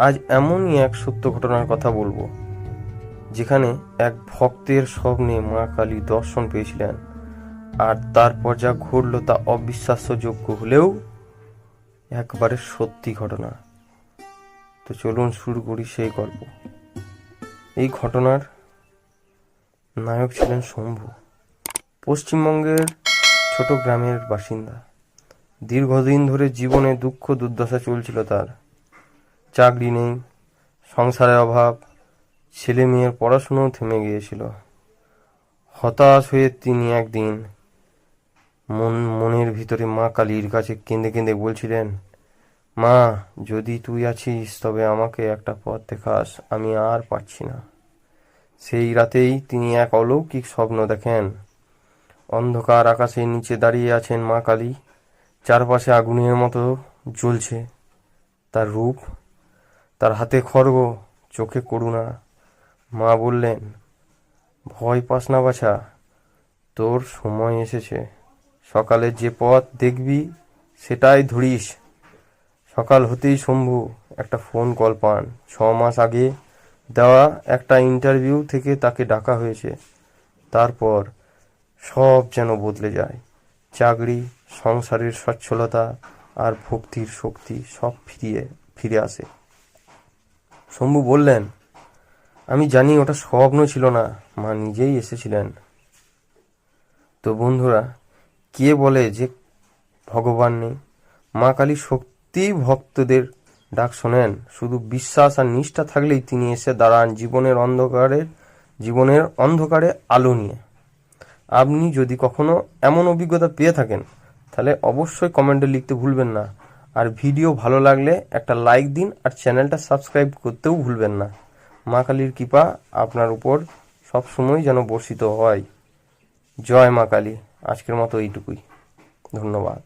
আজ এমনই এক সত্য ঘটনার কথা বলবো, যেখানে এক ভক্তের স্বপ্নে মা কালী দর্শন পেয়েছিলেন, আর তারপর যা ঘটল তা অবিশ্বাস্যযোগ্য হলেও একবারে সত্যি ঘটনা। তো চলুন শুরু করি সেই গল্প। এই ঘটনার নায়ক ছিলেন শম্ভু, পশ্চিমবঙ্গের ছোট গ্রামের বাসিন্দা। দীর্ঘদিন ধরে জীবনে দুঃখ দুর্দশা চলছিল তার। চাকরি নেই, সংসারের অভাব, ছেলে মেয়ের পড়াশুনোও থেমে গিয়েছিল। হতাশ হয়ে তিনি একদিন মনের ভিতরে মা কালীর কাছে কেঁদে কেঁদে বলছিলেন, মা, যদি তুই আছিস তবে আমাকে একটা পথ দেখাস, আমি আর পারছি না। সেই রাতেই তিনি এক অলৌকিক স্বপ্ন দেখেন। অন্ধকার আকাশের নিচে দাঁড়িয়ে আছেন মা কালী, চারপাশে আগুনের মতো জ্বলছে তার রূপ, তার হাতে খড়গ, চোখে করুণা। মা বললেন, ভয় পাস না বাছা, তোর সময় এসেছে। সকালে যে পথ দেখবি সেটাই ধরিস। সকাল হতেই শম্ভু একটা ফোন কল পান। 6 মাস আগে দেওয়া একটা ইন্টারভিউ থেকে তাকে ডাকা হয়েছে। তারপর সব যেন বদলে যায়। চাকরি, সংসারের সচ্ছলতা আর ভক্তির শক্তি সব ফিরে আসে। শম্ভু বললেন, আমি জানি ওটা স্বপ্ন ছিল না, মা নিজেই এসেছিলেন। তো বন্ধুরা, কে বলে যে ভগবান নেই? মা কালী সত্যিই ভক্তদের ডাক শোনেন। শুধু বিশ্বাস আর নিষ্ঠা থাকলেই তিনি এসে দাঁড়ান জীবনের অন্ধকারে আলো নিয়ে। আপনি যদি কখনো এমন অভিজ্ঞতা পেয়ে থাকেন, তাহলে অবশ্যই কমেন্টে লিখতে ভুলবেন না। আর ভিডিও ভালো লাগলে একটা লাইক দিন, আর চ্যানেলটা সাবস্ক্রাইব করতেও ভুলবেন না। মা কালীর কৃপা আপনার উপর সবসময় যেন বর্ষিত হয়। জয় মা কালী। আজকের মতো এইটুকুই। ধন্যবাদ।